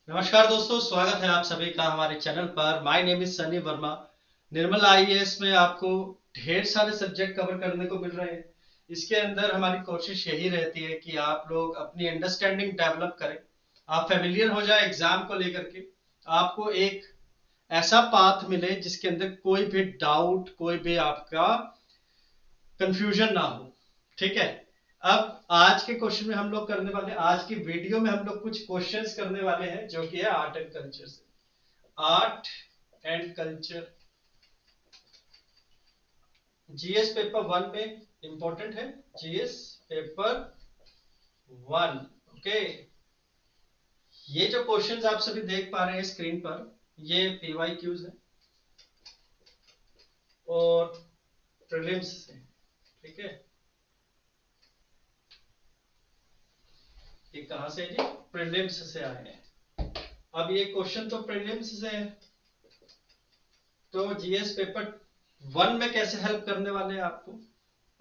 नमस्कार दोस्तों, स्वागत है आप सभी का हमारे चैनल पर। My name is Sunny Verma. Nirmal IAS में आपको ढेर सारे सब्जेक्ट कवर करने को मिल रहे हैं। इसके अंदर हमारी कोशिश यही रहती है कि आप लोग अपनी अंडरस्टैंडिंग डेवलप करें, आप फेमिलियर हो जाए एग्जाम को लेकर के। आपको एक ऐसा पाथ मिले जिसके अंदर कोई भी डाउट, कोई भी आपका कंफ्यूजन ना हो। ठीक है। अब आज के क्वेश्चन में हम लोग करने वाले, आज की वीडियो में हम लोग कुछ क्वेश्चंस करने वाले हैं जो कि है आर्ट एंड कल्चर से। Art and culture, GS paper one में इंपॉर्टेंट है। GS paper one. ओके। ये जो क्वेश्चंस आप सभी देख पा रहे हैं स्क्रीन पर, ये पीवाई क्यूज है और प्रीलिम्स से। ठीक है। ये कहां से है जी? प्रीलिम्स से आए हैं। अब ये क्वेश्चन तो प्रीलिम्स से है, तो जीएस पेपर वन में कैसे हेल्प करने वाले हैं आपको?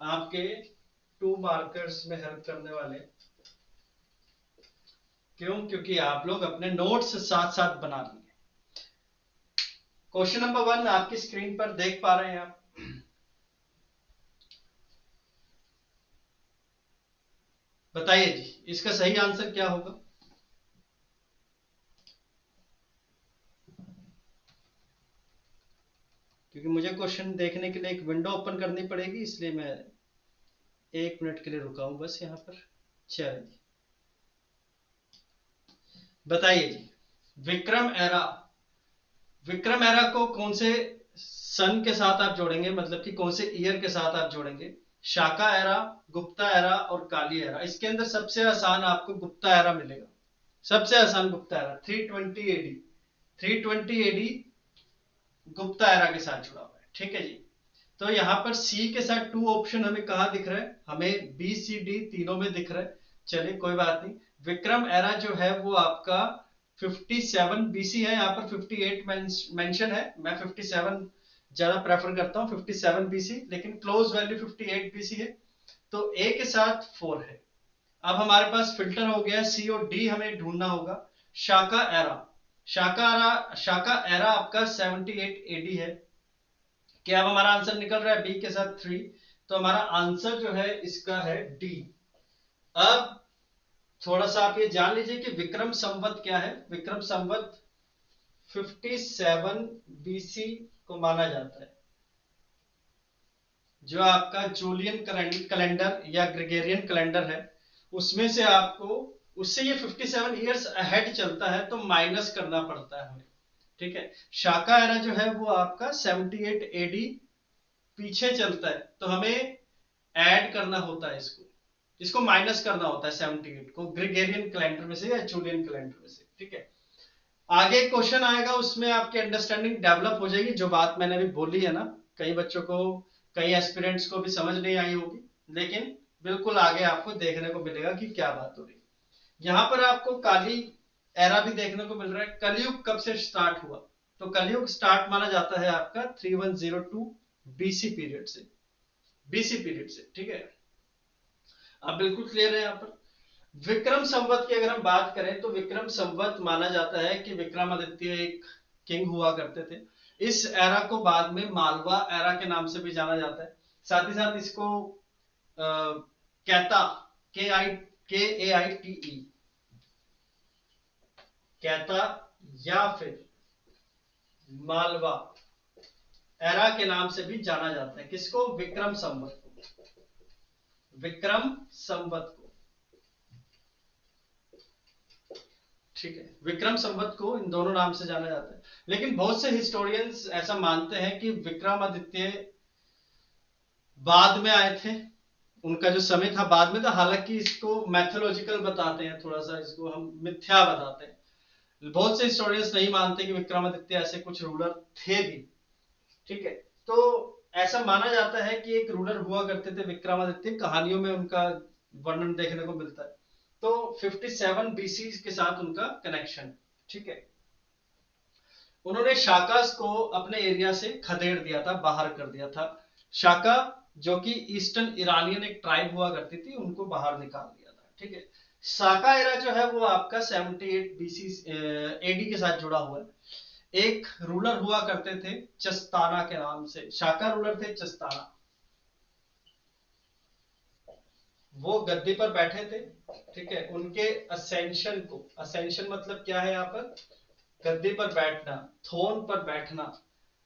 आपके 2 मार्कर्स में हेल्प करने वाले। क्यों? क्योंकि आप लोग अपने नोट्स साथ साथ बना लेंगे। क्वेश्चन नंबर वन आपकी स्क्रीन पर देख पा रहे हैं आप। बताइए जी, इसका सही आंसर क्या होगा? क्योंकि मुझे क्वेश्चन देखने के लिए एक विंडो ओपन करनी पड़ेगी, इसलिए मैं 1 मिनट के लिए रुका हूं बस यहाँ पर। चलिए बताइए जी। विक्रम एरा, विक्रम एरा को कौन से सन के साथ आप जोड़ेंगे, मतलब कि कौन से ईयर के साथ आप जोड़ेंगे? शाका एरा, गुप्ता एरा और काली एरा। इसके अंदर सबसे आसान आपको गुप्ता एरा मिलेगा। सबसे आसान Gupta era 320 AD. 320 AD Gupta era के साथ जुड़ा हुआ है। ठीक है जी। तो यहाँ पर सी के साथ 2 ऑप्शन हमें कहा दिख रहा है? हमें बी सी डी तीनों में दिख रहा है। चलिए कोई बात नहीं। विक्रम एरा जो है वो आपका 57 बीसी है। यहाँ पर 58 मेंशन है। मैं 57 ज्यादा प्रेफर करता हूँ, 57 बीसी, लेकिन क्लोज वैल्यू 58 बीसी है। तो ए के साथ 4 है। अब हमारे पास फिल्टर हो गया, सी और डी हमें ढूंढना होगा। शाका एरा, शाका एरा आपका 78 एडी है। क्या अब हमारा आंसर निकल रहा है बी के साथ 3? तो हमारा आंसर जो है इसका है डी। अब थोड़ा सा आप ये जान लीजिए कि विक्रम संवत क्या है। विक्रम संवत 57 बीसी को माना जाता है। जो आपका जूलियन कैलेंडर या ग्रेगोरियन कैलेंडर है, उसमें से आपको, उससे ये 57 ईयर्स अहेड चलता है, तो माइनस करना पड़ता है हमें। ठीक है। शाका एरा जो है वो आपका 78 एडी पीछे चलता है, तो हमें ऐड करना होता है इसको, इसको माइनस करना होता है 78 को ग्रेगोरियन कैलेंडर में से या जूलियन कैलेंडर में से। ठीक है। आगे क्वेश्चन आएगा, उसमें आपकी अंडरस्टैंडिंग डेवलप हो जाएगी। जो बात मैंने अभी बोली है ना, कई बच्चों को, कई एस्पिरेंट्स को भी समझ नहीं आई होगी, लेकिन बिल्कुल आगे आपको देखने को मिलेगा कि क्या बात हो रही है। यहाँ पर आपको काली एरा भी देखने को मिल रहा है। कलयुग कब से स्टार्ट हुआ? तो कलयुग स्टार्ट माना जाता है आपका 3102 बीसी पीरियड से। बीसी पीरियड से। ठीक है। अब बिल्कुल क्लियर है यहाँ पर। विक्रम संवत की अगर हम बात करें, तो विक्रम संवत माना जाता है कि विक्रमादित्य एक किंग हुआ करते थे। इस एरा को बाद में मालवा एरा के नाम से भी जाना जाता है। साथ ही साथ इसको कैता, KAITE, कैता या फिर मालवा एरा के नाम से भी जाना जाता है। किसको? विक्रम संवत को। विक्रम संवत को। ठीक है। विक्रम संवत को इन दोनों नाम से जाना जाता है, लेकिन बहुत से हिस्टोरियंस ऐसा मानते हैं कि विक्रमादित्य बाद में आए थे, उनका जो समय था बाद में था। हालांकि इसको मैथोलॉजिकल बताते हैं, थोड़ा सा इसको हम मिथ्या बताते हैं। बहुत से हिस्टोरियंस नहीं मानते कि विक्रमादित्य ऐसे कुछ रूलर थे भी। ठीक है। तो ऐसा माना जाता है कि एक रूलर हुआ करते थे विक्रमादित्य, कहानियों में उनका वर्णन देखने को मिलता है। तो 57 बीसी के साथ उनका कनेक्शन। ठीक है। उन्होंने शाकास को अपने एरिया से खदेड़ दिया था, बाहर कर दिया था। शाका जो कि ईस्टर्न ईरानियन एक ट्राइब हुआ करती थी, उनको बाहर निकाल दिया था। ठीक है। साका एरा जो है वो आपका 78 बीसी एडी के साथ जुड़ा हुआ है। एक रूलर हुआ करते थे चस्ताना के नाम से, शाका रूलर थे चस्ताना। वो गद्दी पर बैठे थे, ठीक है। उनके असेंशन को, असेंशन मतलब क्या है यहाँ पर, गद्दी पर बैठना, थ्रोन पर बैठना,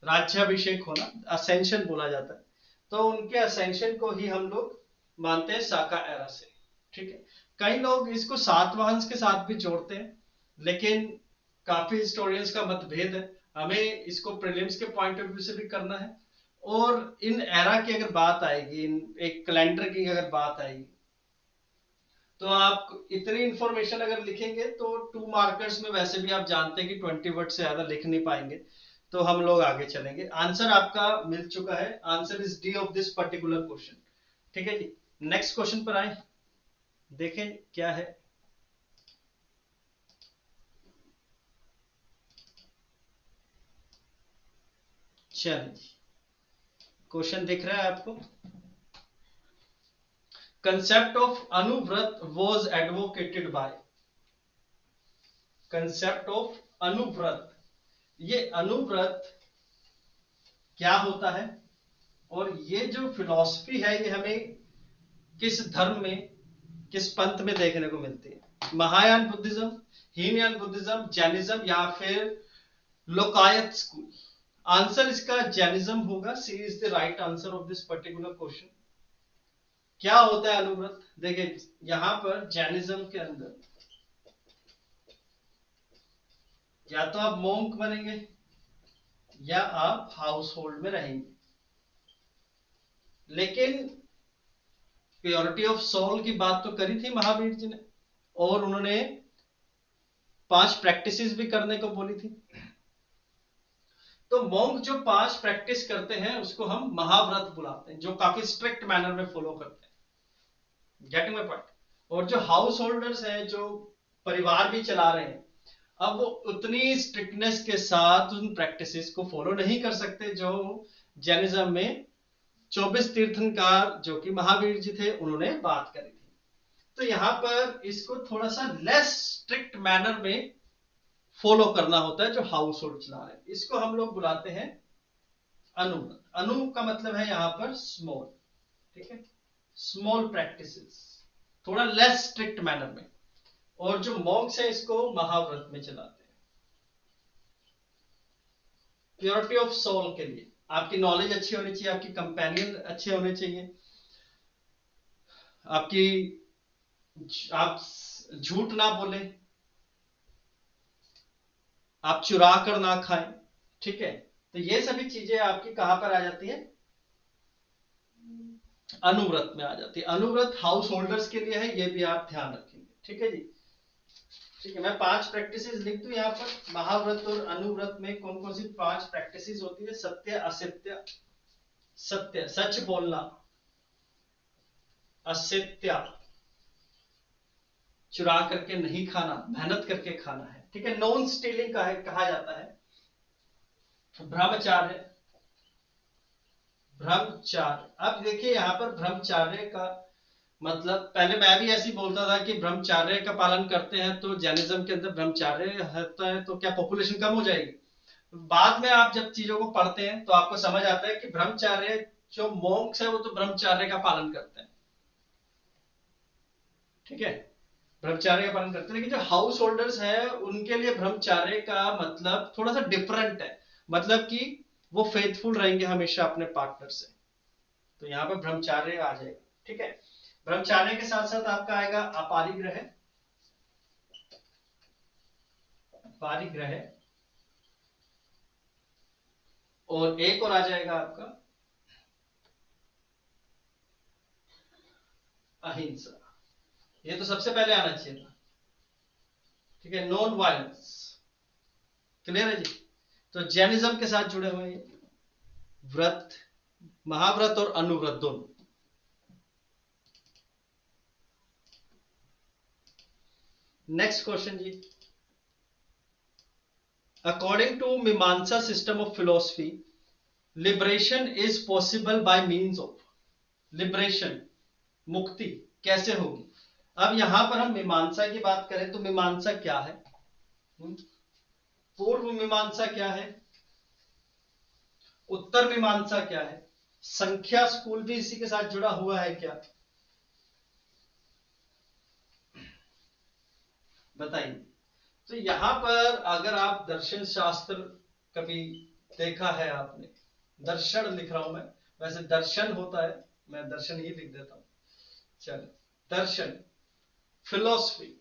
राज्याभिषेक होना, असेंशन बोला जाता है। तो उनके असेंशन को ही हम लोग मानते हैं साका एरा से, ठीक है। कई लोग इसको सातवाहन के साथ भी जोड़ते हैं, लेकिन काफी हिस्टोरियंस का मतभेद है। हमें इसको प्रीलिम्स के पॉइंट ऑफ व्यू से भी करना है, और इन एरा की अगर बात आएगी, इन एक कैलेंडर की अगर बात आएगी, तो आप इतनी इंफॉर्मेशन अगर लिखेंगे तो 2 मार्कर्स में वैसे भी आप जानते हैं कि 20 वर्ड से ज्यादा लिख नहीं पाएंगे। तो हम लोग आगे चलेंगे। आंसर आपका मिल चुका है, answer is D of this particular question, ठीक है जी। नेक्स्ट क्वेश्चन पर आए, देखें क्या है। चलिए जी, क्वेश्चन दिख रहा है आपको। Concept of Anuvrat was advocated by, concept of Anuvrat, ये अनुव्रत क्या होता है, और ये जो फिलॉसफी है ये हमें किस धर्म में, किस पंथ में देखने को मिलती है। Mahayana Buddhism, Hinayana Buddhism, Jainism, या फिर लोकायत स्कूल। आंसर इसका जैनिज्म होगा। C is the right answer of this particular question. क्या होता है अनुव्रत, देखिए यहां पर जैनिज्म के अंदर या तो आप मोंक बनेंगे या आप हाउस होल्ड में रहेंगे, लेकिन प्योरिटी ऑफ सोल की बात तो करी थी महावीर जी ने, और उन्होंने 5 प्रैक्टिसेस भी करने को बोली थी। तो मोंक जो 5 प्रैक्टिस करते हैं उसको हम महाव्रत बुलाते हैं, जो काफी स्ट्रिक्ट मैनर में फॉलो करते हैं। Getting my point. और जो हाउस होल्डर्स हैं, जो परिवार भी चला रहे हैं, अब वो उतनी स्ट्रिक्टनेस के साथ उन प्रैक्टिसेस को फॉलो नहीं कर सकते जो जैनिज्म में 24 तीर्थंकार जो कि महावीर जी थे उन्होंने बात करी थी। तो यहां पर इसको थोड़ा सा लेस स्ट्रिक्ट मैनर में फॉलो करना होता है जो हाउस होल्ड चला रहे हैं। इसको हम लोग बुलाते हैं अनुव्रत। अनु का मतलब है यहां पर स्मॉल, ठीक है, स्मॉल प्रैक्टिसेस, थोड़ा लेस स्ट्रिक्ट मैनर में। और जो मॉन्क्स है इसको महाव्रत में चलाते हैं। प्योरिटी ऑफ सोल के लिए आपकी नॉलेज अच्छी होनी चाहिए, आपकी कंपेनियन अच्छे होने चाहिए, आपकी, आप झूठ ना बोले, आप चुरा कर ना खाएं, ठीक है। तो ये सभी चीजें आपकी कहां पर आ जाती है, अनुव्रत में आ जाती है। अनुव्रत हाउस होल्डर्स के लिए है, ये भी आप ध्यान रखेंगे, ठीक है जी। ठीक है, मैं 5 प्रैक्टिसेस लिख दूं यहाँ पर। महाव्रत और अनुव्रत में कौन कौन सी 5 प्रैक्टिसेस होती है। सत्य, असत्य, सत्य सच बोलना, असत्य चुरा करके नहीं खाना, मेहनत करके खाना है, ठीक है। नॉन स्टीलिंग का है, कहा जाता है। ब्रह्मचार्य, ब्रह्मचार्य, अब देखिए यहाँ पर ब्रह्मचार्य का मतलब, पहले मैं भी ऐसे ही बोलता था कि ब्रह्मचार्य का पालन करते हैं तो जैनिज्म के अंदर ब्रह्मचार्य होता है तो क्या पॉपुलेशन कम हो जाएगी। बाद में आप जब चीजों को पढ़ते हैं तो आपको समझ आता है कि ब्रह्मचार्य, जो मोंक्स है वो तो ब्रह्मचार्य का पालन करते हैं, ठीक है, ब्रह्मचार्य का पालन करते हैं। लेकिन जो हाउस होल्डर्स है उनके लिए ब्रह्मचार्य का मतलब थोड़ा सा डिफरेंट है, मतलब कि वो फेथफुल रहेंगे हमेशा अपने पार्टनर से। तो यहाँ पर ब्रह्मचार्य आ जाएगा, ठीक है। ब्रह्मचार्य के साथ साथ आपका आएगा अपारिग्रह, अपारिग्रह, और एक और आ जाएगा आपका अहिंसा। ये तो सबसे पहले आना चाहिए था, ठीक है, नॉन वायलेंस। क्लियर है जी। तो जैनिज्म के साथ जुड़े हुए हैं व्रत, महाव्रत और अनुव्रत दोनों। नेक्स्ट क्वेश्चन जी। According to Mimamsa system of philosophy, liberation is possible by means of, liberation, मुक्ति कैसे होगी। अब यहां पर हम मीमांसा की बात करें तो मीमांसा क्या है, पूर्व मीमांसा क्या है, उत्तर मीमांसा क्या है, संख्या स्कूल भी इसी के साथ जुड़ा हुआ है क्या, बताइए। तो यहां पर अगर आप दर्शन शास्त्र कभी देखा है आपने, दर्शन लिख रहा हूं मैं, वैसे दर्शन होता है, मैं दर्शन ही लिख देता हूं, चलो दर्शन, philosophy,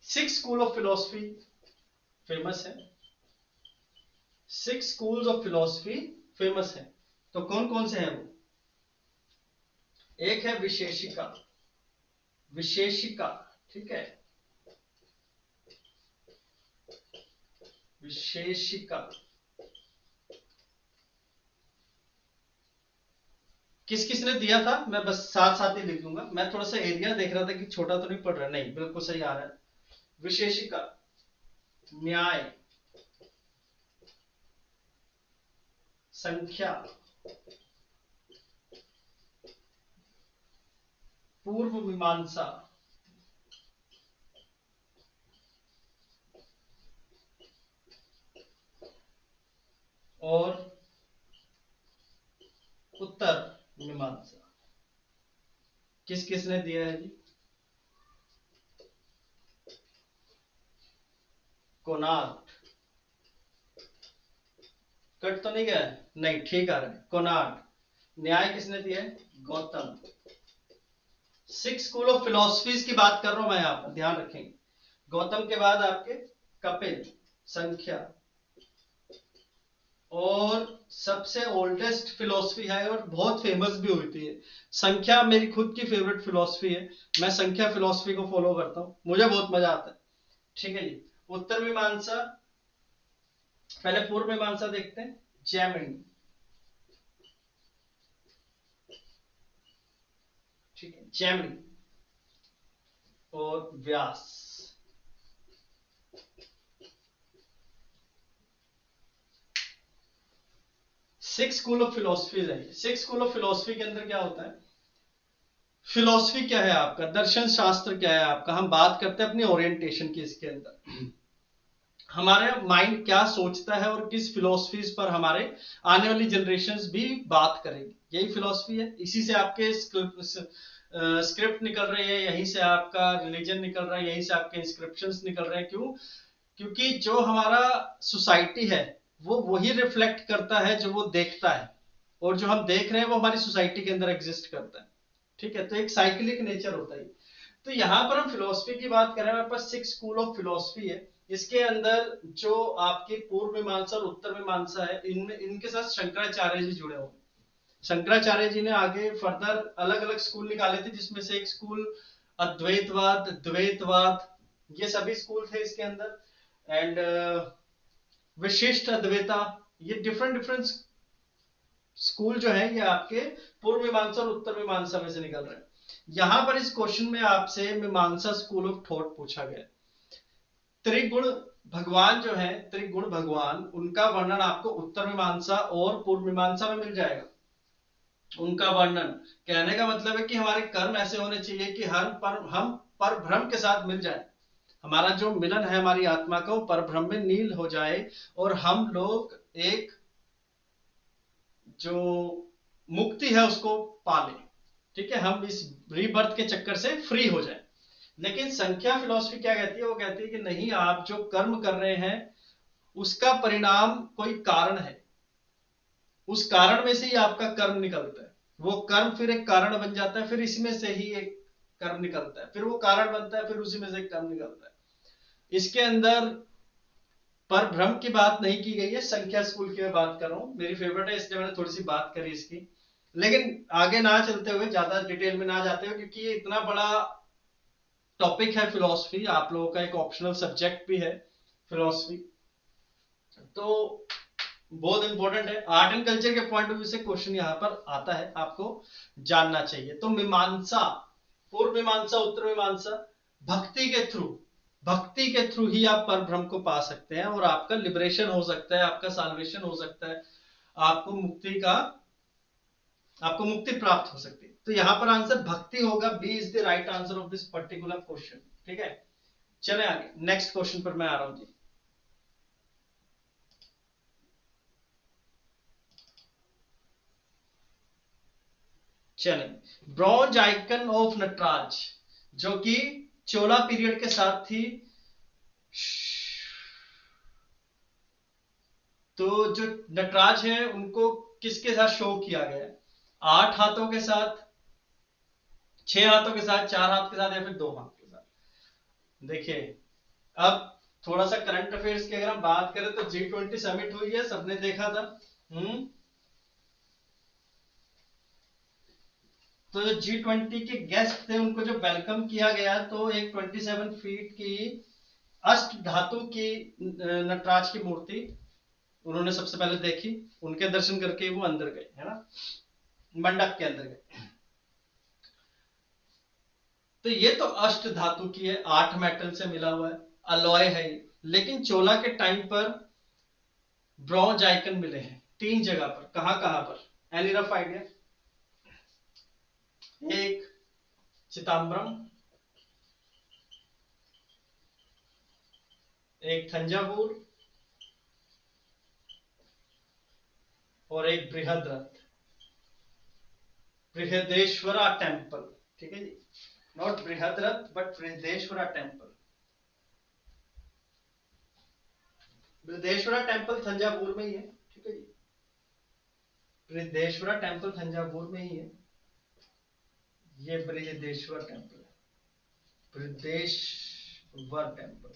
six school of philosophy famous है, six schools of philosophy famous है। तो कौन कौन से हैं वो, एक है विशेषिका, विशेषिका, ठीक है, विशेषिका किस किसने दिया था, मैं बस साथ साथ ही लिख दूंगा, मैं थोड़ा सा एरिया देख रहा था कि छोटा तो नहीं पड़ रहा, नहीं बिल्कुल सही आ रहा है। विशेषिका, न्याय, संख्या, पूर्व मीमांसा, और उत्तर मीमांसा। किस किसने दिया है जी, कोणार्क, कट तो नहीं गया है, नहीं ठीक आ रहा है, कोणार्क। न्याय किसने दिया है, Gautam. Six school of philosophies की बात कर रहा हूं मैं यहां पर, ध्यान रखेंगे। गौतम के बाद आपके कपिल, संख्या, और सबसे ओल्डेस्ट फिलोसफी है और बहुत फेमस भी हुई थी संख्या, मेरी खुद की फेवरेट फिलोसफी है, मैं संख्या फिलोसफी को फॉलो करता हूं, मुझे बहुत मजा आता है, ठीक है जी। उत्तर मीमांसा, पहले पूर्व मीमांसा देखते हैं, जैमिनी, ठीक है, जैमिनी और व्यास। सिक्स स्कूल ऑफ फिलोसफीज है, सिक्स स्कूल ऑफ फिलोसफी के अंदर क्या होता है, फिलोसफी क्या है आपका, दर्शन शास्त्र क्या है आपका, हम बात करते हैं अपनी ओरिएंटेशन की, इसके अंदर हमारे माइंड क्या सोचता है और किस फिलोसफीज पर हमारे आने वाली जनरेशंस भी बात करेंगी, यही फिलोसफी है, इसी से आपके स्क्रिप्ट निकल रही है, यहीं से आपका रिलीजन निकल रहा है, यहीं से आपके इंस्क्रिप्शंस निकल रहे हैं, क्यों, क्योंकि जो हमारा सोसाइटी है वो वही रिफ्लेक्ट करता है जो वो देखता है, और जो हम देख रहे हैं वो हमारी सोसाइटी के अंदर एग्जिस्ट करता है, ठीक है, तो एक साइक्लिक नेचर होता है। तो यहां पर हम फिलोसफी की बात करें, हमारे पास सिक्स स्कूल ऑफ फिलोसफी है, इसके अंदर जो आपके पूर्व मीमांसा और उत्तर मीमांसा है, इनमें इनके साथ शंकराचार्य जी जुड़े हुए, शंकराचार्य जी ने आगे फर्दर अलग अलग स्कूल निकाले थे, जिसमें से एक स्कूल अद्वैतवाद, द्वैतवाद, ये सभी स्कूल थे इसके अंदर, एंड विशिष्ट अद्वैता, ये डिफरेंट डिफरेंट स्कूल जो है ये आपके पूर्व मीमांसा और उत्तर मीमांसा में से निकल रहे हैं। यहां पर इस क्वेश्चन में आपसे मीमांसा स्कूल ऑफ थॉट पूछा गया, त्रिगुण भगवान जो है, त्रिगुण भगवान, उनका वर्णन आपको उत्तर मीमांसा और पूर्व मीमांसा में मिल जाएगा। उनका वर्णन, कहने का मतलब है कि हमारे कर्म ऐसे होने चाहिए कि हम पर भ्रम के साथ मिल जाए, हमारा जो मिलन है हमारी आत्मा का वो पर भ्रम में नील हो जाए, और हम लोग एक जो मुक्ति है उसको पाले, ठीक है, हम इस रीबर्थ के चक्कर से फ्री हो जाए। लेकिन संख्या फिलॉसफी क्या कहती है, वो कहती है कि नहीं, आप जो कर्म कर रहे हैं उसका परिणाम कोई कारण है, उस कारण में से ही आपका कर्म निकलता है, वो कर्म फिर एक कारण बन जाता है, फिर इसमें से ही एक कर्म निकलता है, फिर वो कारण बनता है, फिर उसी में से एक कर्म निकलता है। इसके अंदर पर भ्रम की बात नहीं की गई है, संख्या स्कूल की मैं बात कर रहा हूं, मेरी फेवरेट है इसलिए मैंने थोड़ी सी बात करी इसकी। लेकिन आगे ना चलते हुए, ज्यादा डिटेल में ना जाते हुए, क्योंकि ये इतना बड़ा टॉपिक है फिलोसफी, आप लोगों का एक ऑप्शनल सब्जेक्ट भी है फिलोसफी, तो बहुत इंपॉर्टेंट है, आर्ट एंड कल्चर के पॉइंट ऑफ व्यू से क्वेश्चन यहां पर आता है, आपको जानना चाहिए। तो मीमांसा, पूर्व मीमांसा, उत्तर मीमांसा, भक्ति के थ्रू, भक्ति के थ्रू ही आप पर भ्रम को पा सकते हैं, और आपका लिबरेशन हो सकता है, आपका साल्वेशन हो सकता है, आपको मुक्ति का आपको मुक्ति प्राप्त हो सकती है। तो यहां पर आंसर भक्ति होगा। B is the right answer of this particular question. ठीक है, चले आगे नेक्स्ट क्वेश्चन पर मैं आ रहा हूं जी। चले, ब्रॉन्ज आइकन ऑफ नटराज, जो कि चोला पीरियड के साथ थी। तो जो नटराज है उनको किसके साथ शो किया गया है? 8 हाथों के साथ, 6 हाथों के साथ, 4 हाथ के साथ, या फिर 2 हाथ के साथ? देखिए, अब थोड़ा सा करंट अफेयर्स की अगर हम बात करें तो G20 समिट हुई है, सबने देखा था। तो जो G20 के गेस्ट थे उनको जो वेलकम किया गया, तो एक 27 फीट की अष्ट धातु की नटराज की मूर्ति उन्होंने सबसे पहले देखी। उनके दर्शन करके वो अंदर गए, है ना, मंडप के अंदर गए। तो ये तो अष्ट धातु की है, 8 मेटल से मिला हुआ है, अलॉय है। लेकिन चोला के टाइम पर ब्रॉन्ज आइकन मिले हैं 3 जगह पर। कहां कहां पर? Any rough idea? एक चिदम्बरम, एक थंजावुर, और एक बृहद्रथ, बृहदेश्वरा टेम्पल। ठीक है जी, not Brihadratha but Brihadeshwara temple. Brihadeshwara temple Thanjavur में ही है। ठीक है जी, बृहदेश्वरा टेम्पल थंजावुर में ही है। ये बृहदेश्वर टेम्पल है, बृहदेश्वर टेम्पल।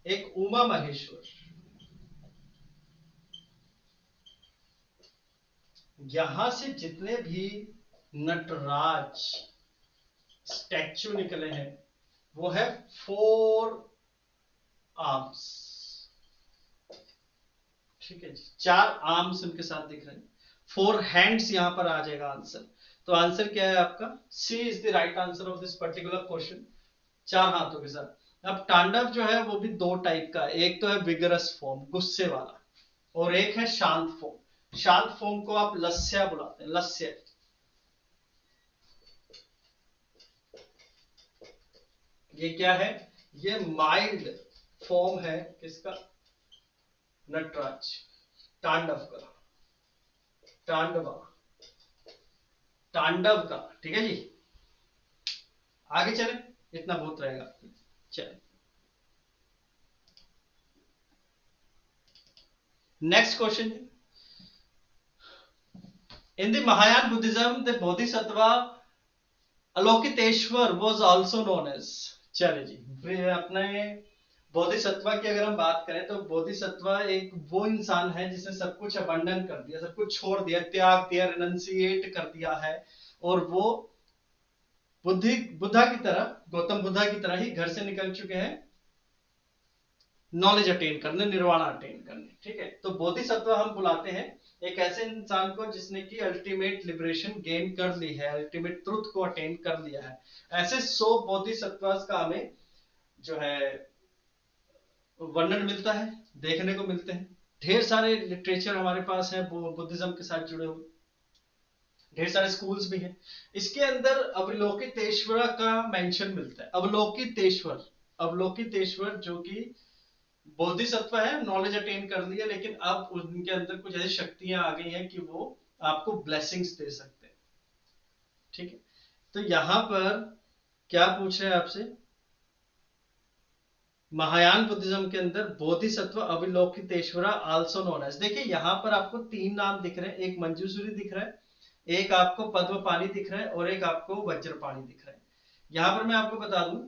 एक उमा महेश्वर। यहां से जितने भी नटराज स्टैच्यू निकले हैं वो है 4 आर्म्स। ठीक है जी, 4 आर्म्स उनके साथ दिख रहे हैं। 4 हैंड्स यहां पर आ जाएगा आंसर। तो आंसर क्या है आपका? C is the right answer of this particular question, 4 हाथों के साथ। अब तांडव जो है वो भी 2 टाइप का है। एक तो है विगरस फॉर्म, गुस्से वाला, और एक है शांत फॉर्म। शांत फॉर्म को आप लस्या बुलाते हैं, लस्य। ये क्या है? ये माइल्ड फॉर्म है किसका? नटराज, तांडव का, तांडवा, तांडव का। ठीक है जी, आगे चले, इतना बहुत रहेगा। चले next question. In the Mahayana Buddhism the bodhisattva Avalokiteshvara was also known as. चले जी, अपने बोधिसत्वा की अगर हम बात करें तो बोधिसत्वा एक वो इंसान है जिसने सब कुछ अबंडन कर दिया, सब कुछ छोड़ दिया, त्याग दिया, रिनंसिएट कर दिया है। और वो बुद्धा की तरह, गौतम बुद्धा की तरह ही घर से निकल चुके हैं नॉलेज अटेन करने, निर्वाण अटेन करने। ठीक है, तो बोधिसत्व हम बुलाते हैं एक ऐसे इंसान को जिसने की अल्टीमेट लिबरेशन गेन कर ली है, अल्टीमेट ट्रुथ को अटेन कर लिया है। ऐसे 100 बोधिसत्व का हमें जो है वर्णन मिलता है, देखने को मिलते हैं। ढेर सारे लिटरेचर हमारे पास है बुद्धिज्म के साथ जुड़े हुए, ढेर सारे स्कूल्स भी हैं। इसके अंदर अवलोकितेश्वर का मेंशन मिलता है। अवलोकितेश्वर, अवलोकितेश्वर जो कि बोधिसत्व है, नॉलेज अटेन कर लिया, लेकिन अब उनके अंदर कुछ ऐसी शक्तियां आ गई हैं कि वो आपको ब्लेसिंग्स दे सकते हैं। ठीक है, तो यहां पर क्या पूछ रहे हैं आपसे? महायान बुद्धिज्म के अंदर बोधिसत्व अविलोकितेश्वरा आल्सो नोन एज। देखिए यहां पर आपको 3 नाम दिख रहे हैं, एक मंजूसुरी दिख रहा है, एक आपको पद्म पानी दिख रहा है, और एक आपको वज्र पानी दिख रहा है। यहां पर मैं आपको बता दूं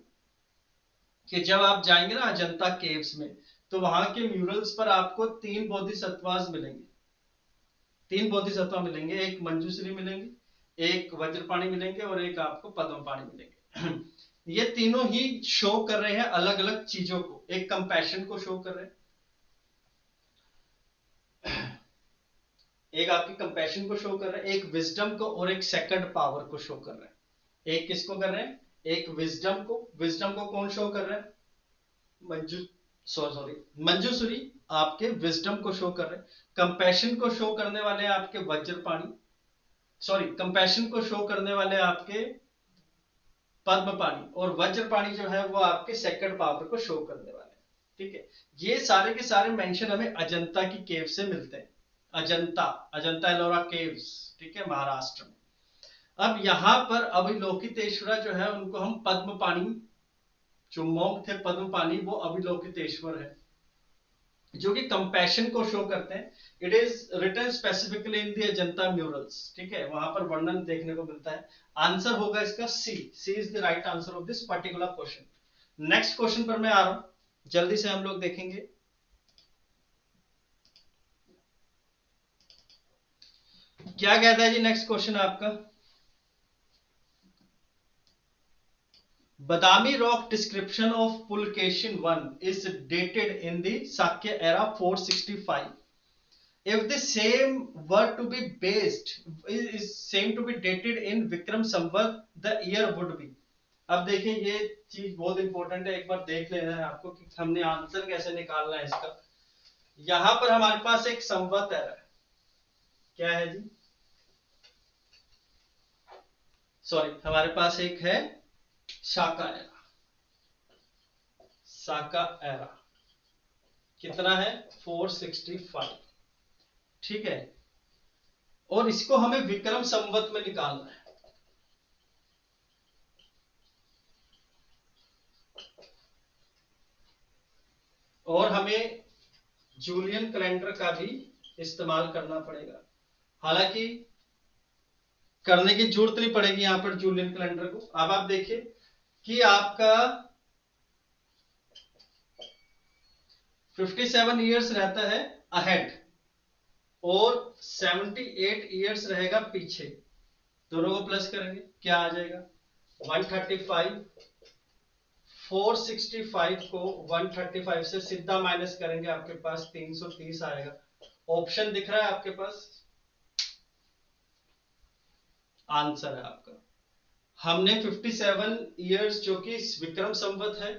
कि जब आप जाएंगे ना अजंता केव्स में, तो वहां के म्यूरल्स पर आपको 3 बोधिसत्वास मिलेंगे। 3 बोधिसत्व मिलेंगे, एक मंजूश्री मिलेंगे, एक वज्रपाणी मिलेंगे, और एक आपको पद्म पाणी मिलेंगे। ये तीनों ही शो कर रहे हैं अलग अलग चीजों को। एक कंपैशन को शो कर रहे हैं, एक आपकी कंपैशन को शो कर रहे हैं, एक विजडम को, और एक सेकंड पावर को शो कर रहे हैं। एक किसको कर रहे हैं? एक विजडम को। विजडम को कौन शो कर रहा है? मंजू सॉरी मंजूश्री आपके विजडम को शो कर रहे हैं। कंपैशन को शो करने वाले हैं आपके वज्रपाणी, सॉरी, कंपैशन को शो करने वाले आपके पद्म पानी, और वज्र पानी जो है वो आपके सेकंड पावर को शो करने वाले हैं। ठीक है, ये सारे के सारे मेंशन हमें अजंता की केव से मिलते हैं। अजंता, अजंता एलोरा केव्स, ठीक है, महाराष्ट्र में। अब यहां पर अविलोकितेश्वरा जो है उनको हम पद्म पानी, जो मोंग थे पद्म पानी, वो अविलोकितेश्वर है, जो कि कंपैशन को शो करते हैं। It is written specifically in the Ajanta murals, ठीक है, वहां पर वर्णन देखने को मिलता है। आंसर होगा इसका C, C is the right answer of this particular question. Next question पर मैं आ रहा हूं, जल्दी से हम लोग देखेंगे। क्या कहता है जी नेक्स्ट क्वेश्चन आपका? Badami rock description of Pulcation 1 is dated in the Sakya era 465. If the same were to be based, is same to be dated in Vikram Samvat, the year would be. अब देखिए ये चीज बहुत important है, एक बार देख लेना है आपको कि हमने आंसर कैसे निकालना है इसका। यहां पर हमारे पास एक संवत है, क्या है जी, सॉरी, हमारे पास एक है शाका एरा, साका एरा कितना है 465, ठीक है, और इसको हमें विक्रम संवत में निकालना है। और हमें जूलियन कैलेंडर का भी इस्तेमाल करना पड़ेगा, हालांकि करने की जरूरत नहीं पड़ेगी यहां पर जूलियन कैलेंडर को। अब आप देखिए कि आपका 57 इयर्स रहता है अहेड और 78 इयर्स रहेगा पीछे, दोनों को प्लस करेंगे क्या आ जाएगा 135। 465 को 135 से सीधा माइनस करेंगे, आपके पास 330 आएगा। ऑप्शन दिख रहा है आपके पास, आंसर है आपका। हमने 57 इयर्स जो कि विक्रम संवत है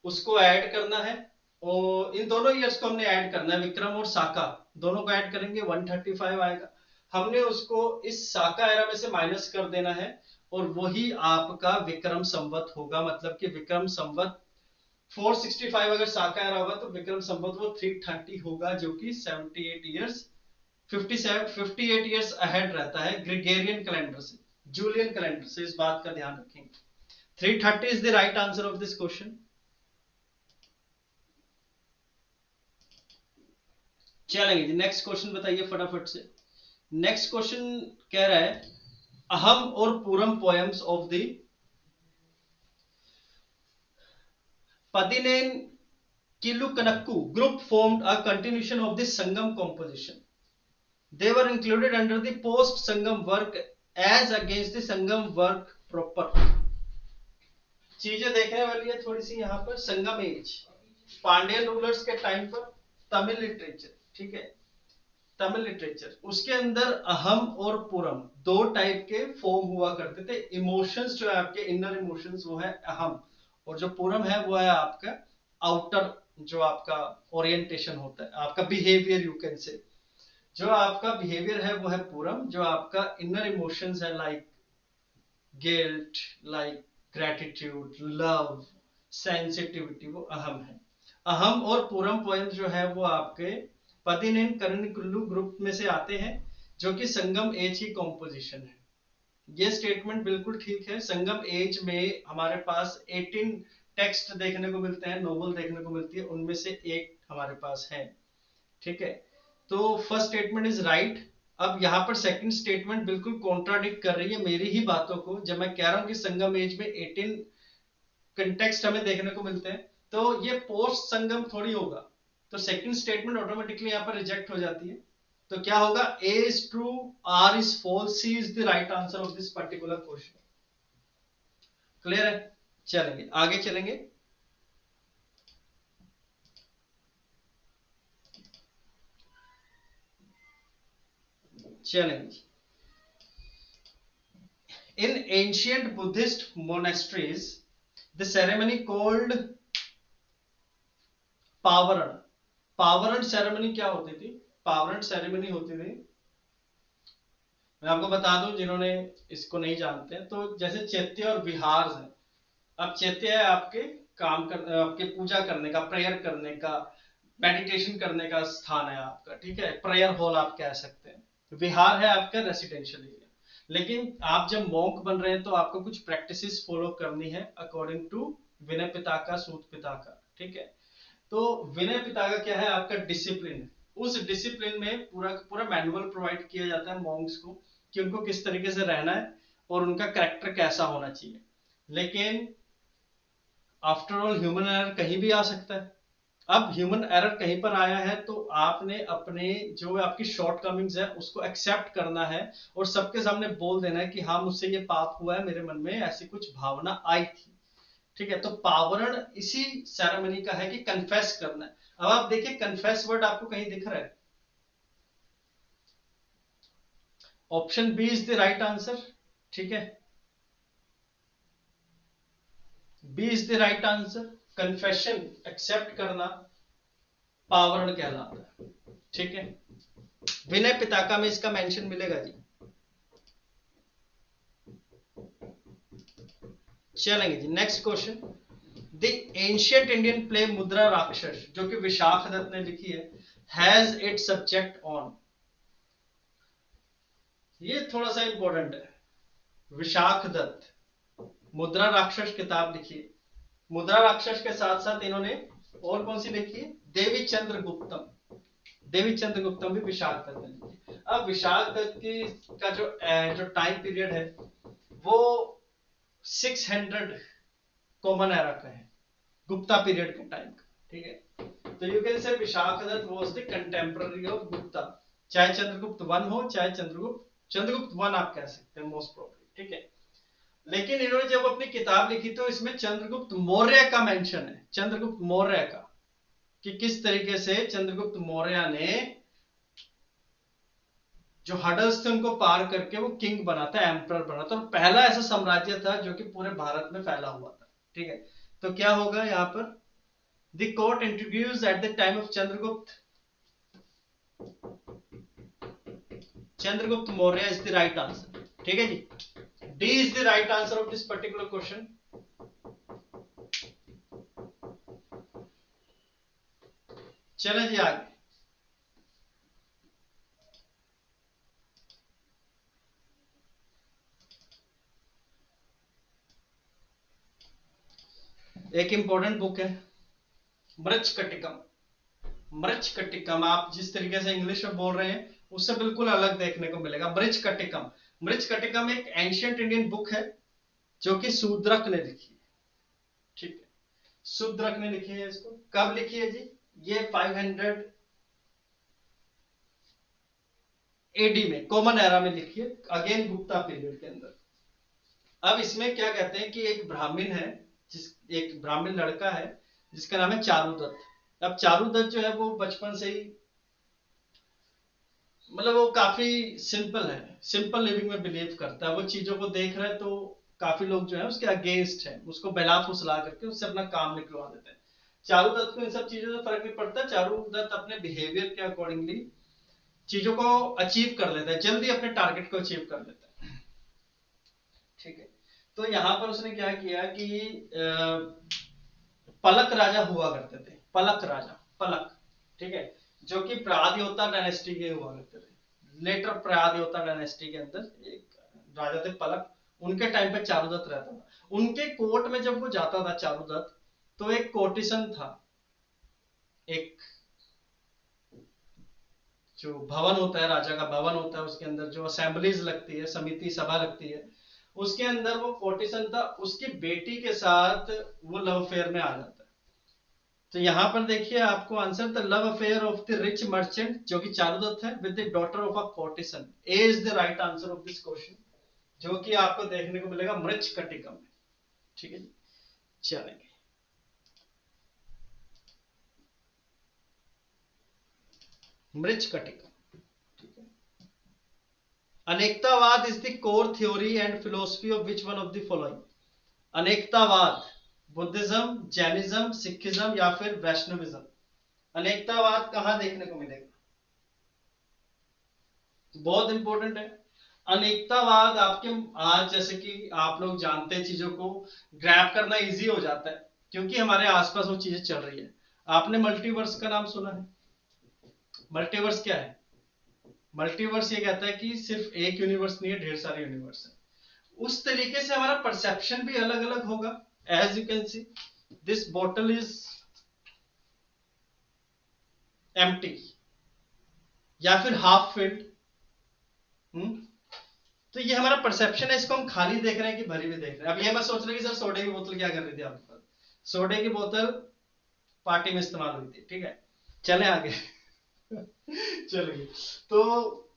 उसको ऐड करना है, और इन दोनों इयर्स को हमने ऐड करना है, विक्रम और साका दोनों को ऐड करेंगे 135 आएगा। हमने उसको इस साका एरा में से माइनस कर देना है, और वही आपका विक्रम संवत होगा। मतलब कि विक्रम संवत 465 अगर साका एरा होगा तो विक्रम संवत वो 330 होगा, जो कि 78 इयर्स 58 इयर्स अहेड रहता है ग्रेगोरियन कैलेंडर से, जूलियन कैलेंडर से, इस बात का ध्यान रखेंगे। 330 is the right answer of this question. चलेंगे जी, नेक्स्ट क्वेश्चन बताइए फटाफट से। नेक्स्ट क्वेश्चन कह रहा है अहम और Puram poems of the Padinen Kilkanakku group formed a continuation of the Sangam composition. They were included under the post Sangam work as against the Sangam work proper. चीजें देखने वाली है थोड़ी सी यहाँ पर। संगम एज, पांड्यन रूलर्स के टाइम पर तमिल लिटरेचर, ठीक है, तमिल लिटरेचर, उसके अंदर अहम और पूरम दो टाइप के फॉर्म हुआ करते थे। इमोशंस जो है आपके इनर इमोशंस वो है अहम, और जो पूरम है वो है आपका आउटर, जो आपका ओरिएंटेशन होता है, आपका बिहेवियर यू कैन से, जो आपका बिहेवियर है वो है पूरम, जो आपका इनर इमोशंस है like guilt, like gratitude, love, sensitivity, वो अहम है। अहम और पूरम पोएम जो है वो आपके पदिनेन कर्णकुल्लू ग्रुप में से आते हैं, जो कि संगम एज की कॉम्पोजिशन है। ये स्टेटमेंट बिल्कुल ठीक है। संगम एज में हमारे पास 18 टेक्स्ट देखने को मिलते हैं, नोवेल देखने को मिलती है, उनमें से एक हमारे पास है, ठीक है। तो फर्स्ट स्टेटमेंट इज राइट। अब यहाँ पर सेकंड स्टेटमेंट बिल्कुल कॉन्ट्राडिक्ट कर रही है मेरी ही बातों को। जब मैं कह रहा हूं कि संगम एज में 18 कंटेक्स्ट हमें देखने को मिलते हैं, तो ये पोस्ट संगम थोड़ी होगा, तो सेकंड स्टेटमेंट ऑटोमेटिकली यहाँ पर रिजेक्ट हो जाती है। तो क्या होगा, A is true, R is false, C is the right answer of this particular question. Clear है? चलेंगे आगे चलेंगे। चलेंगे। In ancient Buddhist monasteries, the ceremony called Pavarana, Pavarana ceremony क्या होती थी? पावरण सेरेमनी होती थी मैं आपको बता दूं जिन्होंने इसको नहीं जानते हैं, तो जैसे चैत्य और विहार है। अब चैत्य है आपके काम कर, आपके पूजा करने का, प्रेयर करने का, मेडिटेशन करने का स्थान है आपका, ठीक है, प्रेयर हॉल आप कह सकते हैं। विहार है आपका रेसिडेंशियल एरिया। लेकिन आप जब मॉन्क बन रहे हैं तो आपको कुछ प्रैक्टिसेस फॉलो करनी है अकॉर्डिंग टू विनय पिताका सूत पिताका, ठीक है। तो विनय पिताका क्या है आपका डिसिप्लिन। उस डिसिप्लिन में पूरा पूरा मैनुअल प्रोवाइड किया जाता है मॉन्क्स को कि उनको किस तरीके से रहना है और उनका कैरेक्टर कैसा होना चाहिए। लेकिन आफ्टर ऑल ह्यूमन एरर कहीं भी आ सकता है। अब ह्यूमन एरर कहीं पर आया है तो आपने अपने जो आपकी शॉर्ट कमिंग्स है उसको एक्सेप्ट करना है और सबके सामने बोल देना है कि हाँ मुझसे ये पाप हुआ है, मेरे मन में ऐसी कुछ भावना आई थी, ठीक है। तो पावरण इसी सेरेमनी का है कि कन्फेस करना है। अब आप देखिए कन्फेस वर्ड आपको कहीं दिख रहा है? Option B is the right answer, ठीक है। B is the right answer. Confession accept करना पावरण कहलाता है, ठीक है। विनय पिताका में इसका मेंशन मिलेगा जी। चलेंगे जी next question. The ancient Indian play Mudrarakshasa जो कि विशाख दत्त ने लिखी है, हैज इट सब्जेक्ट ऑन। ये थोड़ा सा इंपॉर्टेंट है। विशाख दत्त मुद्रा राक्षस किताब लिखी है। मुद्रा राक्षस के साथ साथ इन्होंने और कौन सी लिखी है? देवी चंद्रगुप्तम। देवी चंद्रगुप्तम भी विशाख दत्त ने लिखी है। अब विशाख दत्त की का जो टाइम पीरियड है वो 600 कॉमन एरा का है, गुप्ता पीरियड के टाइम का, ठीक है। तो you can say Vishakh Datta was the contemporary of Gupta. चाहे चंद्रगुप्त वन हो चाहे चंद्रगुप्त वन आप कह सकते हैं मोस्ट प्रोबेबली, ठीक है। लेकिन इन्होंने जब अपनी किताब लिखी तो इसमें चंद्रगुप्त मौर्य का मेंशन है, चंद्रगुप्त मौर्य का, कि किस तरीके से चंद्रगुप्त मौर्य ने जो हडल्स थे उनको पार करके वो किंग बना था, एम्परर बना था, और पहला ऐसा साम्राज्य था जो कि पूरे भारत में फैला हुआ था, ठीक है। तो क्या होगा यहाँ पर? The court introduce at the time of Chandragupta, Chandragupta Maurya is the right answer, ठीक है जी। D is the right answer of this particular question. चले जी आगे। एक इंपॉर्टेंट बुक है मृच्छकटिकम। मृच्छकटिकम आप जिस तरीके से इंग्लिश में बोल रहे हैं उससे बिल्कुल अलग देखने को मिलेगा। मृच्छकटिकम, मृच्छकटिकम एक एंशियंट इंडियन बुक है जो कि शूद्रक ने लिखी है, ठीक है। शूद्रक ने लिखी है। इसको कब लिखी है जी? ये 500 एडी में, कॉमन एरा में लिखी है, अगेन गुप्ता पीरियड के अंदर। अब इसमें क्या कहते हैं कि एक ब्राह्मण है, एक ब्राह्मण लड़का है जिसका नाम है चारुदत्त। अब चारुदत्त जो है वो बचपन से ही मतलब वो काफी सिंपल है, सिंपल लिविंग में बिलीव करता है। वो चीजों को देख रहा है तो काफी लोग जो है उसके अगेंस्ट है, उसको बहला फुसला करके उससे अपना काम निकलवा देते हैं। चारुदत्त को इन सब चीजों से फर्क नहीं पड़ता। चारुदत्त अपने बिहेवियर के अकॉर्डिंगली चीजों को अचीव कर लेता है, जल्दी अपने टारगेट को अचीव कर लेता है, ठीक है। तो यहां पर उसने क्या किया कि पलक राजा हुआ करते थे, पलक राजा, पलक, ठीक है, जो कि प्रादियोता डायनेस्टी के हुआ करते थे। लेटर प्रादियोता डायनेस्टी के अंदर एक राजा थे पलक, उनके टाइम पे चारुदत्त रहता था। उनके कोर्ट में जब वो जाता था चारुदत्त, तो एक कोर्टिसन था, एक जो भवन होता है, राजा का भवन होता है, उसके अंदर जो असेंबलीज लगती है, समिति सभा लगती है, उसके अंदर वो कोर्टिसन था, उसकी बेटी के साथ वो लव अफेयर में आ जाता है। तो यहां पर देखिए आपको answer, the love affair of the rich merchant जो कि चारुदत्त है with the daughter of a courtesan. A is the right answer of this question, जो कि आपको देखने को मिलेगा मृच्छकटिकम में, ठीक है जी। चलेंगे मृच्छकटिकम, ठीक है। Anekantavada is the core theory and philosophy of which one of the following? Anekantavada Buddhism, Jainism, Sikhism या फिर वैष्णविज्म? अनेकतावाद कहां देखने को मिलेगा? बहुत इंपॉर्टेंट है। अनेकतावाद आपके, आज जैसे कि आप लोग जानते हैं, चीजों को ग्रैब करना इजी हो जाता है क्योंकि हमारे आसपास वो चीजें चल रही है। आपने मल्टीवर्स का नाम सुना है? मल्टीवर्स क्या है? मल्टीवर्स ये कहता है कि सिर्फ एक यूनिवर्स नहीं है, ढेर सारे यूनिवर्स है। उस तरीके से हमारा परसेप्शन भी अलग अलग होगा। As you can see, this bottle is empty या फिर हाफ फिल्ड। तो ये हमारा परसेप्शन है, इसको हम खाली देख रहे हैं कि भरी हुई देख रहे हैं। अब ये मत सोच रहे कि सर सोडे की बोतल क्या कर रही थी आपके पास। सोडे की बोतल पार्टी में इस्तेमाल हुई थी, ठीक है। चले आगे। चलिए, तो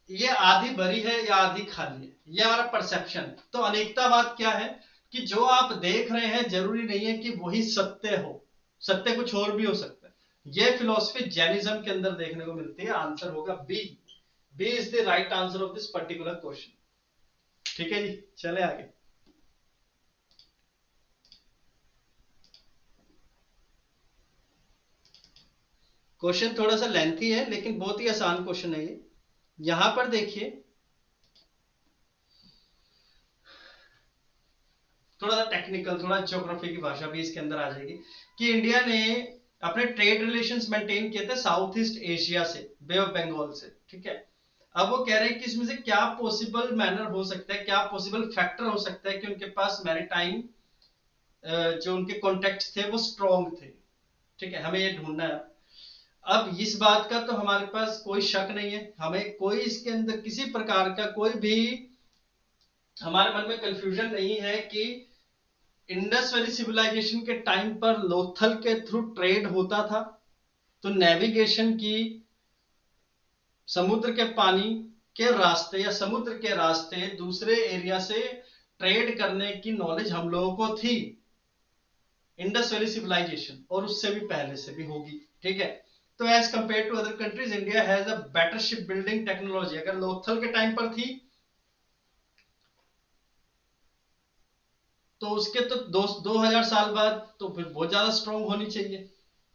ये आधी भरी है या आधी खाली है, ये हमारा परसेप्शन। तो अनेकतावाद क्या है कि जो आप देख रहे हैं जरूरी नहीं है कि वही सत्य हो, सत्य कुछ और भी हो सकता है। ये फिलॉसफी जैनिज्म के अंदर देखने को मिलती है। आंसर होगा B. B is the right answer of this particular question. ठीक है जी, चले आगे। क्वेश्चन थोड़ा सा लेंथी है लेकिन बहुत ही आसान क्वेश्चन है ये। यहां पर देखिए, थोड़ा सा टेक्निकल, थोड़ा ज्योग्राफी की भाषा भी इसके अंदर आ जाएगी कि इंडिया ने अपने ट्रेड रिलेशंस मेंटेन किए थे साउथ ईस्ट एशिया से, बे ऑफ बंगाल से, ठीक है। अब वो कह रहे हैं कि इसमें से क्या पॉसिबल मैनर हो सकता है, क्या पॉसिबल फैक्टर हो सकता है कि उनके पास मैरीटाइम जो उनके कॉन्टेक्ट थे वो स्ट्रॉन्ग थे, ठीक है। हमें ये ढूंढना है। अब इस बात का तो हमारे पास कोई शक नहीं है, हमें कोई इसके अंदर किसी प्रकार का कोई भी हमारे मन में कंफ्यूजन नहीं है कि इंडस वैली सिविलाइजेशन के टाइम पर लोथल के थ्रू ट्रेड होता था। तो नेविगेशन की, समुद्र के पानी के रास्ते या समुद्र के रास्ते दूसरे एरिया से ट्रेड करने की नॉलेज हम लोगों को थी, इंडस वैली सिविलाइजेशन, और उससे भी पहले से भी होगी, ठीक है। तो as compare to other countries India has a better ship building technology. अगर लोथल के टाइम पर थी तो उसके तो 2000 साल बाद तो फिर बहुत ज्यादा स्ट्रॉन्ग होनी चाहिए,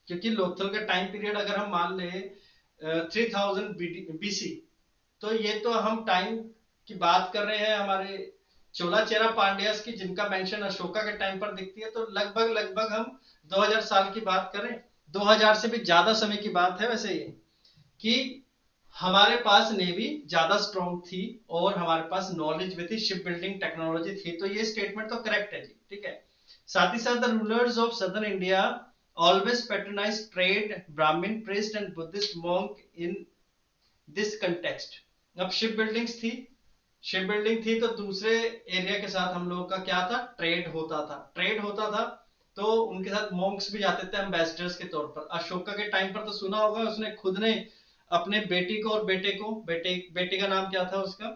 क्योंकि लोथल का टाइम पीरियड अगर हम मान ले 3000 बीसी, तो ये तो हम टाइम की बात कर रहे हैं हमारे चोला चेरा पांड्यास की, जिनका मेंशन अशोका के टाइम पर दिखती है। तो लगभग लगभग हम 2000 साल की बात करें, 2000 से भी ज्यादा समय की बात है वैसे ये, कि हमारे पास नेवी ज्यादा स्ट्रॉन्ग थी और हमारे पास नॉलेज भी थी, शिप बिल्डिंग टेक्नोलॉजी थी। तो ये स्टेटमेंट तो करेक्ट है जी, ठीक है। साथ ही साथ the rulers of southern India always patronise trade, brahmin priest and Buddhist monk in this context. अब शिप बिल्डिंग्स थी, शिप बिल्डिंग थी तो दूसरे एरिया के साथ हम लोगों का क्या था, ट्रेड होता था। ट्रेड होता था तो उनके साथ मॉन्क्स भी जाते थे एम्बेसडर्स के तौर पर। अशोका के टाइम पर तो सुना होगा, उसने खुद ने अपने बेटी को और बेटे को, बेटे का नाम क्या था उसका,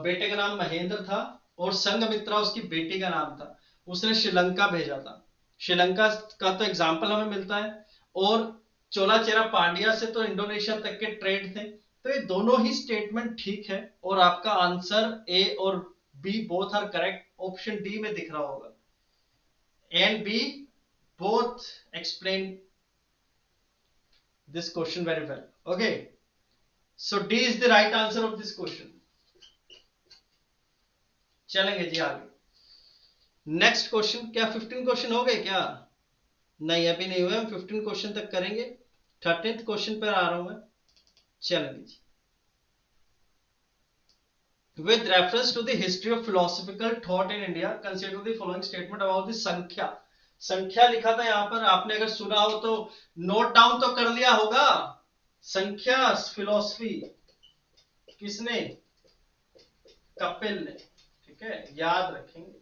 बेटे का नाम महेंद्र था और संघमित्रा उसकी बेटी का नाम था, उसने श्रीलंका भेजा था। श्रीलंका का तो एग्जाम्पल हमें मिलता है। और चोला चेरा पांड्या से तो इंडोनेशिया तक के ट्रेड थे। तो ये दोनों ही स्टेटमेंट ठीक है और आपका आंसर ए और B both are correct. Option D में दिख रहा होगा, and B both explain this question very well. Okay, so D is the right answer of this question. चलेंगे जी आगे। नेक्स्ट क्वेश्चन, क्या 15 क्वेश्चन हो गए क्या? नहीं अभी नहीं हुए, हम 15 क्वेश्चन तक करेंगे। 13th क्वेश्चन पर आ रहा हूं मैं। चलेंगे जी। With reference to the history of philosophical thought in India, consider the following statement about the संख्या। संख्या लिखा था यहां पर, आपने अगर सुना हो तो नोट डाउन तो कर लिया होगा। संख्या फिलॉसफी किसने? कपिल ने, ठीक है, याद रखेंगे।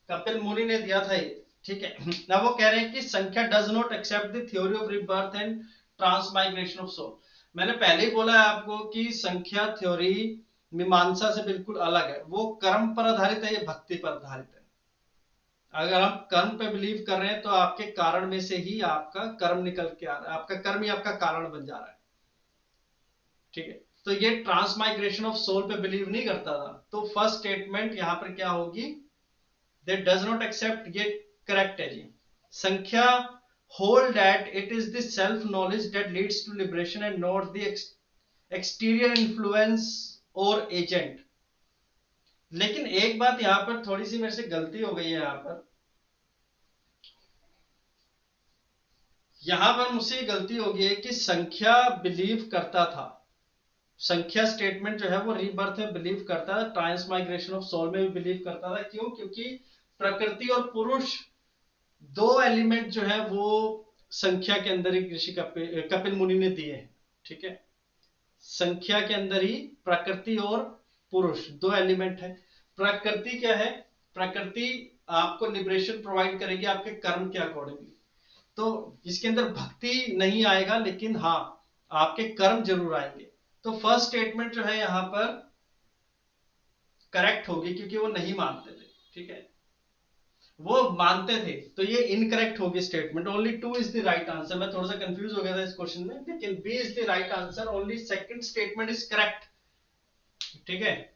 कपिल मुनि ने दिया था ये, ठीक है। ना वो कह रहे हैं कि Samkhya does not accept the theory of rebirth and transmigration of soul. मैंने पहले ही बोला है आपको कि संख्या थ्योरी मीमांसा से बिल्कुल अलग है। वो कर्म पर आधारित है, ये भक्ति पर आधारित है। अगर हम कर्म पे बिलीव कर रहे हैं तो आपके कारण में से ही आपका कर्म निकल के आ रहा है, आपका कर्म ही आपका कारण बन जा रहा है, ठीक है। तो ये ट्रांसमाइग्रेशन ऑफ सोल पे बिलीव नहीं करता था। तो फर्स्ट स्टेटमेंट यहां पर क्या होगी, that does not accept, ये करेक्ट है जी। संख्या hold that it is the self knowledge that leads to liberation and not the exterior influence और एजेंट। लेकिन एक बात यहां पर थोड़ी सी मेरे से गलती हो गई है, यहां पर मुझसे गलती हो गई है कि संख्या बिलीव करता था, संख्या स्टेटमेंट जो है वो रीबर्थ में बिलीव करता था, ट्रांसमाइग्रेशन ऑफ सोल में भी बिलीव करता था। क्यों? क्योंकि प्रकृति और पुरुष दो एलिमेंट जो है वो संख्या के अंदर ही ऋषि कपिल मुनि ने दिए हैं। ठीक है, संख्या के अंदर ही प्रकृति और पुरुष दो एलिमेंट है। प्रकृति क्या है? प्रकृति आपको लिबरेशन प्रोवाइड करेगी आपके कर्म के अकॉर्डिंगली। तो इसके अंदर भक्ति नहीं आएगा, लेकिन हाँ आपके कर्म जरूर आएंगे। तो फर्स्ट स्टेटमेंट जो है यहां पर करेक्ट होगी, क्योंकि वो नहीं मानते थे। ठीक है, वो मानते थे, तो ये इनकरेक्ट होगी statement. Only 2 is the right answer. मैं थोड़ा सा कंफ्यूज हो गया था इस क्वेश्चन में, लेकिन B is the right answer. Only second statement is correct. ठीक है,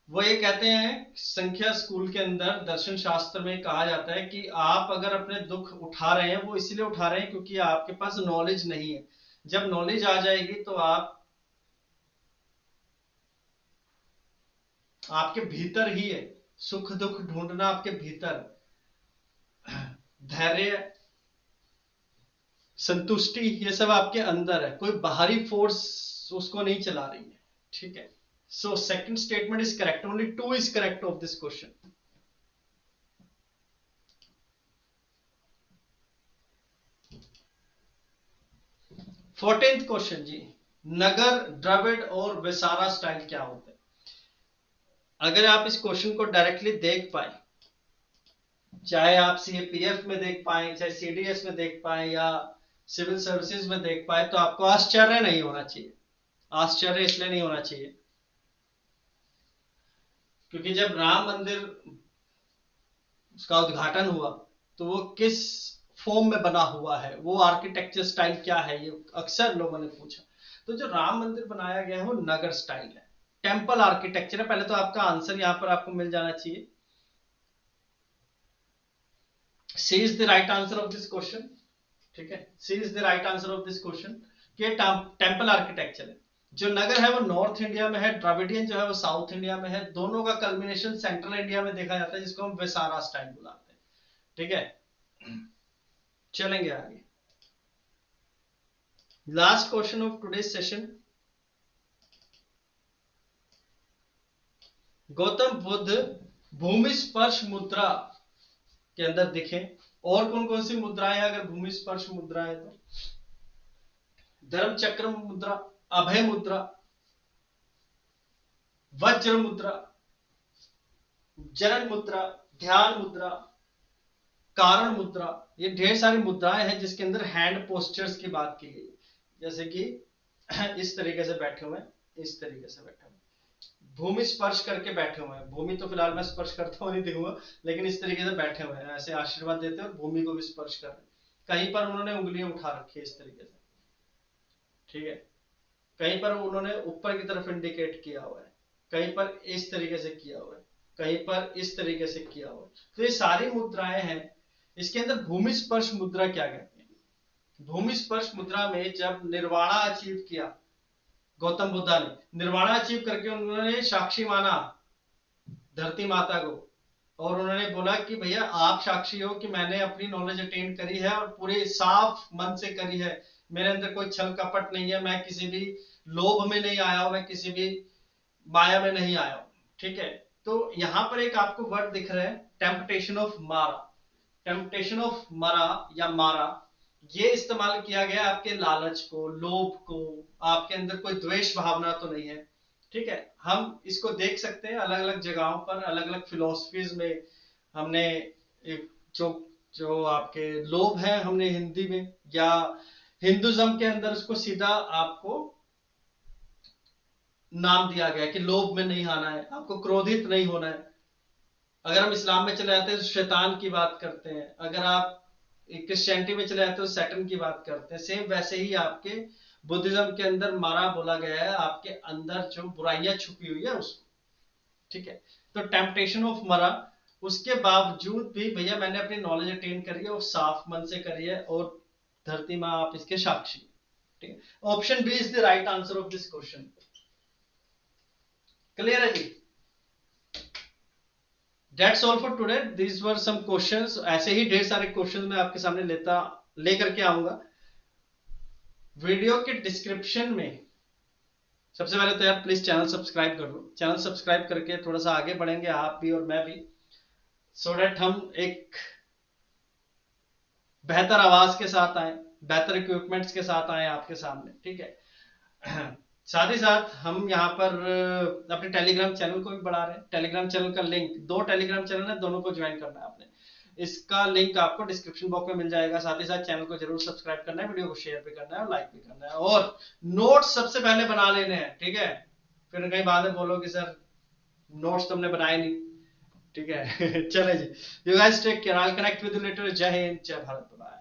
वो ये कहते हैं, संख्या स्कूल के अंदर दर्शन शास्त्र में कहा जाता है कि आप अगर अपने दुख उठा रहे हैं, वो इसलिए उठा रहे हैं क्योंकि आपके पास नॉलेज नहीं है। जब नॉलेज आ जाएगी तो आपके भीतर ही है। सुख दुख ढूंढना आपके भीतर, धैर्य, संतुष्टि, ये सब आपके अंदर है, कोई बाहरी फोर्स उसको नहीं चला रही है। ठीक है, so second statement is correct. Only 2 is correct of this question. 14th question जी, नगर, द्रविड़ और विसारा स्टाइल क्या होते हैं? अगर आप इस क्वेश्चन को डायरेक्टली देख पाए, चाहे आप सीएपीएफ में देख पाए, चाहे सीडीएस में देख पाए, या सिविल सर्विसेज में देख पाए, तो आपको आश्चर्य नहीं होना चाहिए। आश्चर्य इसलिए नहीं होना चाहिए क्योंकि जब राम मंदिर उसका उद्घाटन हुआ तो वो किस फॉर्म में बना हुआ है, वो आर्किटेक्चर स्टाइल क्या है, ये अक्सर लोगों ने पूछा। तो जो राम मंदिर बनाया गया है वो नगर स्टाइल है, टेम्पल आर्किटेक्चर है। पहले तो आपका आंसर यहां पर आपको मिल जाना चाहिए। C is the right answer of this question. ठीक है, C is the right answer of this question कि टेम्पल आर्किटेक्चर है। जो नगर है वो नॉर्थ इंडिया में है, द्रविडियन जो है वो साउथ इंडिया में है। दोनों का कल्मिनेशन सेंट्रल इंडिया में देखा जाता है, जिसको हम विसारा स्टाइल बुलाते हैं। ठीक है, चलेंगे आगे। Last question of today session, Gautama Buddha Bhumi Sparsha Mudra के अंदर दिखे। और कौन कौन सी मुद्राएं अगर भूमि स्पर्श मुद्रा है तो? धर्म चक्र मुद्रा, अभय मुद्रा, वज्र मुद्रा, जनन मुद्रा, ध्यान मुद्रा, कारण मुद्रा। ये ढेर सारी मुद्राएं हैं जिसके अंदर हैंड पोस्चर्स की बात की गई। जैसे कि इस तरीके से बैठे हुए हैं, इस तरीके से बैठे हुए, भूमि स्पर्श करके बैठे हुए हैं। भूमि तो फिलहाल मैं स्पर्श करता हुआ नहीं देखूंगा, लेकिन इस तरीके से बैठे हुए हैं, ऐसे आशीर्वाद देते हैं और भूमि को भी स्पर्श कर रहे हैं। कहीं पर उन्होंने उंगलियां उठा रखी है इस तरीके से। ठीक है, कहीं पर उन्होंने ऊपर की तरफ इंडिकेट किया हुआ है, कहीं पर इस तरीके से किया हुआ है, कहीं पर इस तरीके से किया हुआ है। तो ये सारी मुद्राएं हैं। इसके अंदर भूमि स्पर्श मुद्रा क्या कहते हैं? भूमि स्पर्श मुद्रा में जब निर्वाणा अचीव किया गौतम बुद्धा ने, निर्वाणा अचीव करके उन्होंने साक्षी माना धरती माता को, और उन्होंने बोला कि भैया आप साक्षी हो कि मैंने अपनी नॉलेज अटेन करी है और पूरे साफ मन से करी है, मेरे अंदर कोई छल कपट नहीं है, मैं किसी भी लोभ में नहीं आया हूं, मैं किसी भी माया में नहीं आया हूं। ठीक है, तो यहां पर एक आपको वर्ड दिख रहा है, टेम्पटेशन ऑफ मारा। टेम्पटेशन ऑफ मरा या मारा, ये इस्तेमाल किया गया आपके लालच को, लोभ को। आपके अंदर कोई द्वेष भावना तो नहीं है। ठीक है, हम इसको देख सकते हैं अलग अलग जगहों पर, अलग अलग फिलोसफीज में। हमने जो जो आपके लोभ है, हमने हिंदी में या हिंदुज्म के अंदर उसको सीधा आपको नाम दिया गया कि लोभ में नहीं आना है, आपको क्रोधित नहीं होना है। अगर हम इस्लाम में चले जाते हैं तो शैतान की बात करते हैं, अगर आप क्रिश्चियनिटी में चले जाते हैं तो सैटन की बात करते हैं। सेम वैसे ही आपके बुद्धिज्म के अंदर मारा बोला गया है, आपके अंदर जो बुराइयां छुपी हुई है उसको। ठीक है, तो टेम्पटेशन ऑफ मरा, उसके बावजूद भी भैया मैंने अपनी नॉलेज अटेन करी है और साफ मन से करी है, और धरती माँ आप इसके साक्षी। ठीक है, option B is the right answer of this question. Clear है जी? That's all for today. These were some questions. ऐसे ही ढेर सारे क्वेश्चन मैं आपके सामने लेकर के आऊंगा। वीडियो के डिस्क्रिप्शन में सबसे पहले तो यार प्लीज चैनल सब्सक्राइब कर लो। चैनल सब्सक्राइब करके थोड़ा सा आगे बढ़ेंगे आप भी और मैं भी, सो डेट हम एक बेहतर आवाज के साथ आए, बेहतर इक्विपमेंट्स के साथ आए आपके सामने, ठीक है। साथ ही साथ हम यहाँ पर अपने टेलीग्राम चैनल को भी बढ़ा रहे हैं। टेलीग्राम चैनल का लिंक, 2 टेलीग्राम चैनल है, दोनों को ज्वाइन करना है आपने। इसका लिंक आपको डिस्क्रिप्शन बॉक्स में मिल जाएगा। साथ ही साथ चैनल को जरूर सब्सक्राइब करना है, वीडियो को शेयर भी करना है और लाइक भी करना है, और नोट्स सबसे पहले बना लेने हैं, ठीक है। फिर कहीं बाद में बोलो कि सर नोट्स तुमने बनाए नहीं, ठीक है। चले जी, you guys take care, I will connect with you later. Jai Hind, जय भारत, बाय।